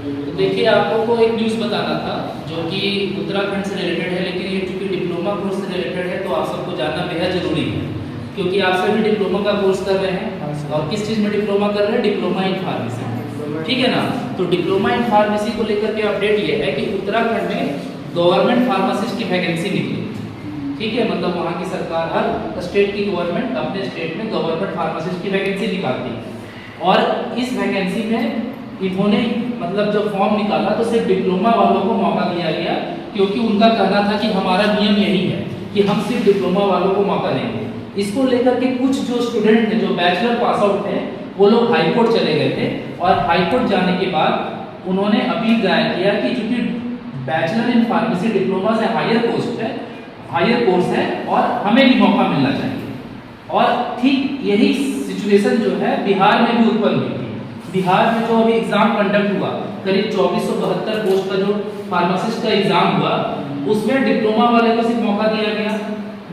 तो देखिए आप लोग को एक न्यूज़ बताना था जो कि उत्तराखंड से रिलेटेड है, लेकिन ये चूंकि डिप्लोमा कोर्स से रिलेटेड है तो आप सबको जानना बेहद जरूरी है, क्योंकि आप सभी डिप्लोमा का कोर्स कर रहे हैं। और किस चीज़ में डिप्लोमा कर रहे हैं? डिप्लोमा इन फार्मेसी, ठीक है ना। तो डिप्लोमा इन फार्मेसी को लेकर के अपडेट ये है कि उत्तराखंड में गवर्नमेंट फार्मासिस्ट की वैकेंसी निकली, ठीक है। मतलब वहाँ की सरकार, हर स्टेट की गवर्नमेंट अपने स्टेट में गवर्नमेंट फार्मासिस्ट की वैकेंसी निकालती है। और इस वैकेंसी में इन्होंने मतलब जब फॉर्म निकाला तो सिर्फ डिप्लोमा वालों को मौका दिया गया, क्योंकि उनका कहना था कि हमारा नियम यही है कि हम सिर्फ डिप्लोमा वालों को मौका देंगे। इसको लेकर के कुछ जो स्टूडेंट थे, जो बैचलर पास आउट थे, वो लोग हाई कोर्ट चले गए थे। और हाई कोर्ट जाने के बाद उन्होंने अपील दायर किया कि चूंकि बैचलर इन फार्मेसी डिप्लोमा से हायर कोर्स है और हमें भी मौका मिलना चाहिए। और ठीक यही सिचुएशन जो है बिहार में भी उत्पन्न हुई थी। बिहार में जो अभी एग्जाम कंडक्ट हुआ, करीब 2472 पोस्ट का जो फार्मासिस्ट का एग्जाम हुआ, उसमें डिप्लोमा वाले को सिर्फ मौका दिया गया।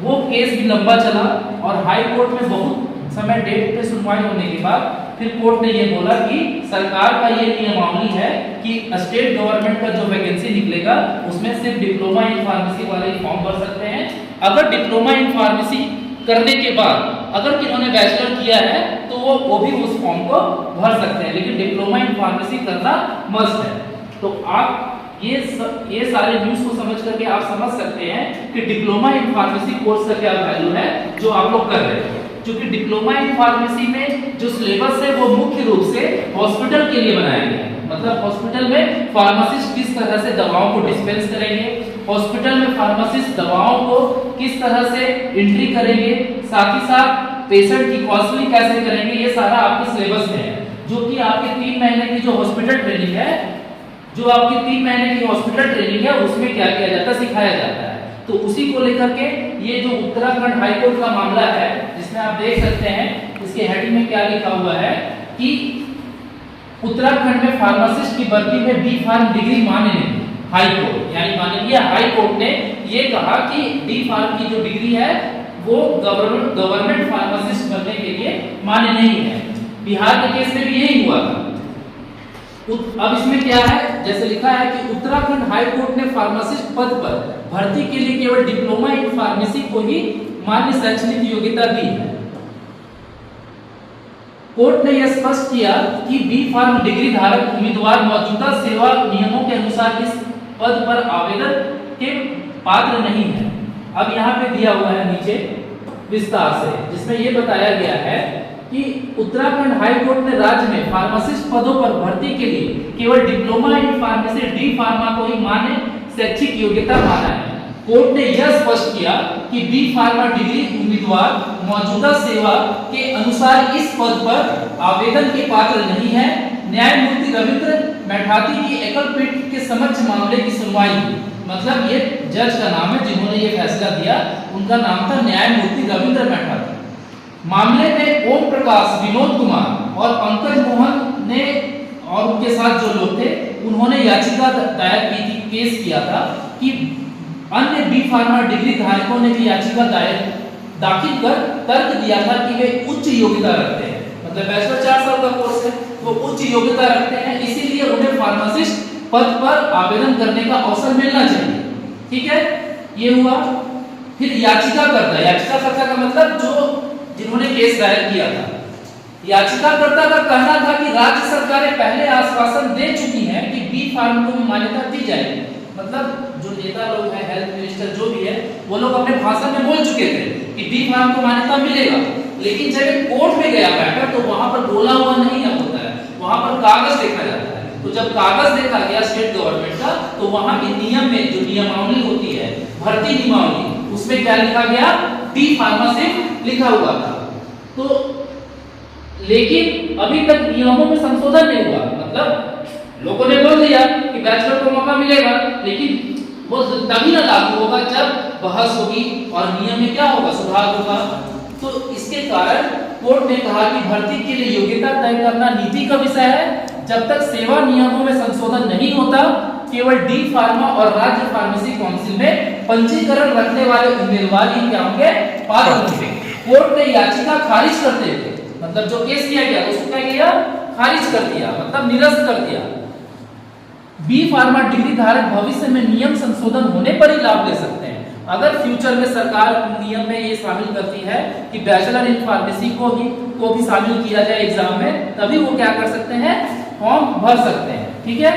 वो केस भी लंबा चला और हाई कोर्ट में बहुत समय डेट पे सुनवाई होने के बाद फिर कोर्ट ने ये बोला कि सरकार का ये नियमावली है कि स्टेट गवर्नमेंट का जो वैकेंसी निकलेगा उसमें सिर्फ डिप्लोमा इन फार्मेसी वाले फॉर्म भर सकते हैं। अगर डिप्लोमा इन फार्मेसी करने के बाद अगर किन्होंने बैचलर किया है तो वो भी उस फॉर्म को भर सकते हैं, लेकिन डिप्लोमा इन फार्मेसी करना मस्ट है। तो आप ये सारे न्यूज़ को समझ करके आप समझ सकते हैं कि डिप्लोमा इन फार्मेसी कोर्स का क्या वैल्यू है जो आप लोग कर रहे हैं। क्योंकि डिप्लोमा इन फार्मेसी में जो सिलेबस है वो मुख्य रूप से हॉस्पिटल के लिए बनाया गया है। मतलब हॉस्पिटल में फार्मासिस्ट किस तरह से दवाओं को डिस्पेंस करेंगे, हॉस्पिटल में फार्मासिस्ट दवाओं को किस तरह से एंट्री करेंगे, साथ ही साथ पेशेंट की काउंसलिंग कैसे करेंगे, ये सारा आपके सिलेबस में है। जो कि आपके 3 महीने की जो हॉस्पिटल ट्रेनिंग है, उसमें क्या किया जाता है, सिखाया जाता है। तो उसी को लेकर के ये जो उत्तराखंड हाईकोर्ट का मामला है, जिसमें आप देख सकते हैं इसके हेडिंग में क्या लिखा हुआ है कि उत्तराखंड में फार्मासिस्ट की भर्ती में बी फार्म डिग्री मान्य नहीं। हाईकोर्ट यानी माननीय हाईकोर्ट ने ये कहा कि डी फार्म की जो डिग्री है वो गवर्नमेंट फार्मासिस्ट बनने के लिए मान्य नहीं है। बिहार के केस में भी यही हुआ था। अब इसमें क्या है, जैसे लिखा है कि उत्तराखंड हाई कोर्ट ने फार्मासिस्ट पद पर भर्ती के लिए केवल डिप्लोमा इन फार्मेसी को ही मान्य शैक्षणिक योग्यता दी है। कोर्ट ने यह स्पष्ट किया कि बी फार्म डिग्री धारक उम्मीदवार मौजूदा सेवा नियमों के अनुसार इस पद पर आवेदन के पात्र नहीं है। अब यहाँ पे दिया हुआ है नीचे विस्तार से, जिसमें यह बताया गया है कि उत्तराखंड हाई कोर्ट ने राज्य में फार्मासिस्ट पदों पर भर्ती के लिए केवल diploma in pharmacy D pharma को ही मान्य शैक्षिक योग्यता माना है। कोर्ट ने यह स्पष्ट किया कि बी फार्मा डिग्री उम्मीदवार मौजूदा सेवा के अनुसार इस पद पर आवेदन के पात्र नहीं है। न्यायमूर्ति रविंद्र मैठाती की एकल पीठ के समक्ष मामले की सुनवाई। मतलब ये जज का नाम है जिन्होंने ये फैसला दिया, उनका नाम था न्यायमूर्ति रविंद्र मैठाती। मामले में ओम प्रकाश, विनोद कुमार और पंकज मोहन ने और उनके साथ जो लोग थे उन्होंने याचिका दायर की थी, केस किया था कि अन्य बी फार्मा डिग्री धारकों ने भी याचिका दाखिल कर तर्क दिया था कि वे उच्च योग्यता रखते हैं। मतलब बैचलर 4 साल का कोर्स है, वो उच्च योग्यता रखते हैं, इसीलिए उन्हें फार्मासिस्ट पद पर आवेदन करने का अवसर मिलना चाहिए। ठीक है, ये हुआ। फिर याचिकाकर्ता का मतलब जो जिन्होंने केस दायर किया था, याचिकाकर्ता का कहना था कि राज्य सरकारें पहले आश्वासन दे चुकी हैं कि बी फार्म को मान्यता दी जाएगी। मतलब जो नेता लोग हैं, हेल्थ मिनिस्टर जो भी है, वो लोग अपने भाषण में बोल चुके थे कि बी फार्म को मान्यता मिलेगा, लेकिन जब कोर्ट में गया मैटर तो वहां पर बोला हुआ नहीं होता है, वहां पर कागज देखा जाता है। तो जब कागज देखा गया स्टेट गवर्नमेंट का, तो वहां के नियम में जो नियमावली होती है, भर्ती नियमावली, उसमें क्या लिखा गया, डी फार्मासिस्ट लिखा हुआ था। तो लेकिन अभी तक नियमों में संशोधन नहीं हुआ। मतलब लोगों ने बोल दिया कि बैचलर को मौका मिलेगा, लेकिन वो तभी ना लागू होगा जब बहस होगी और नियम में क्या होगा, सुधार होगा। तो इसके कारण कोर्ट ने कहा कि भर्ती के लिए योग्यता तय करना नीति का विषय है। जब तक सेवा नियमों में संशोधन नहीं होता, केवल डी फार्मा और राज्य फार्मेसी काउंसिल में पंजीकरण रखने वाले उम्मीदवार ही क्या होंगे, पात्र होंगे। कोर्ट ने याचिका खारिज करते हुए, मतलब जो केस किया गया उसको क्या किया, खारिज कर दिया, मतलब निरस्त कर दिया। बी फार्मा डिग्री धारक भविष्य में नियम संशोधन होने पर ही लाभ ले सकते हैं। अगर फ्यूचर में सरकार नियम में ये शामिल करती है कि बैचलर इन फार्मेसी को भी शामिल किया जाए एग्जाम में, तभी वो क्या कर सकते हैं, फॉर्म भर सकते हैं। ठीक है,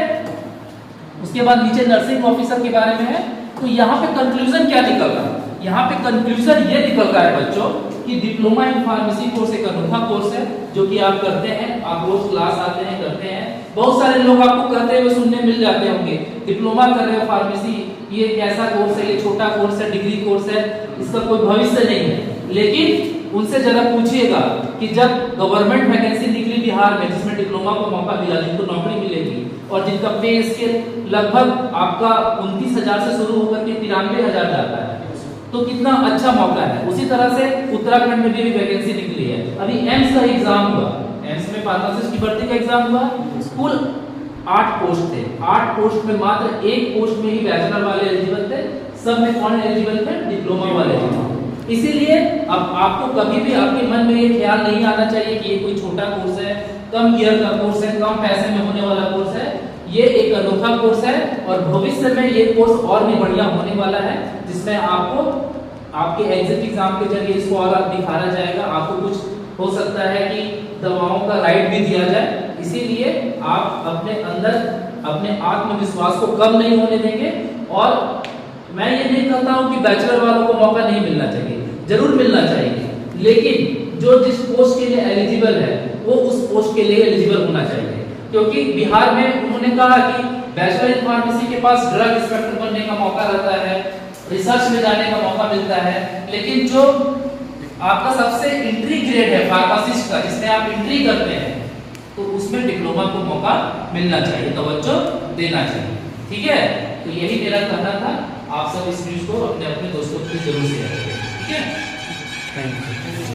उसके बाद नीचे नर्सिंग ऑफिसर के बारे में है। तो यहाँ पे कंक्लूजन क्या निकल रहा है, यहाँ पे कंक्लूजन ये निकल रहा है बच्चों कि डिप्लोमा इन फार्मेसी कोर्स एक अनोखा कोर्स है जो कि आप करते हैं, आप रोज क्लास आते हैं, करते हैं। बहुत सारे लोग आपको कहते हुए सुनने मिल जाते होंगे, डिप्लोमा कर रहे हो फार्मेसी, ये कैसा कोर्स है, ये छोटा कोर्स है, डिग्री कोर्स है, इसका कोई भविष्य नहीं है। लेकिन उनसे जरा पूछिएगा कि जब गवर्नमेंट वैकेंसी निकली बिहार में जिसमें डिप्लोमा को मौका मिला, जिनको नौकरी मिलेगी और जिनका पे स्केल लगभग आपका 29,000 से शुरू होकर के 93,000 जाता है, तो कितना अच्छा मौका है। उसी तरह से उत्तराखंड में भी वैकेंसी निकली है। अभी एम्स का एग्जाम हुआ, एम्स में फार्मासिस्ट की भर्ती का एग्जाम हुआ, कुल 8 पोस्ट थे। 8 पोस्ट में मात्र एक पोस्ट में ही बैचलर वाले एलिजिबल थे, सब में कौन एलिजिबल थे, डिप्लोमा वाले एलिजिबल। इसीलिए अब आपको कभी भी आपके मन में ये ख्याल नहीं आना चाहिए कि ये कोई छोटा कोर्स है, कम ईयर का कोर्स है, कम पैसे में होने वाला कोर्स है। ये एक अनोखा कोर्स है और भविष्य में ये कोर्स और भी बढ़िया होने वाला है, जिसमें आपको आपके एग्जिट एग्जाम के जरिए इसको और दिखाया जाएगा। आपको कुछ हो सकता है कि दवाओं का राइट भी दिया जाए। इसीलिए आप अपने अंदर अपने आत्मविश्वास को कम नहीं होने देंगे। और मैं ये नहीं कहता हूं कि बैचलर वालों को मौका नहीं मिलना चाहिए, जरूर मिलना चाहिए, लेकिन जो जिस पोस्ट के लिए एलिजिबल है वो उस पोस्ट के लिए एलिजिबल होना चाहिए। क्योंकि बिहार में उन्होंने कहा कि बैचलर इन फार्मेसी के पास ड्रग इंस्पेक्टर बनने का मौका रहता है, रिसर्च में जाने का मौका मिलता है, लेकिन जो आपका सबसे एंट्री ग्रेड है फार्मासिस्ट का, जिसमें आप एंट्री करते हैं, तो उसमें डिप्लोमा को मौका मिलना चाहिए, तवज्जो देना चाहिए। ठीक है, तो यही मेरा कहना था। आप सब इस न्यूज़ को अपने अपने दोस्तों को जरूर शेयर करें। ठीक है, थैंक यू।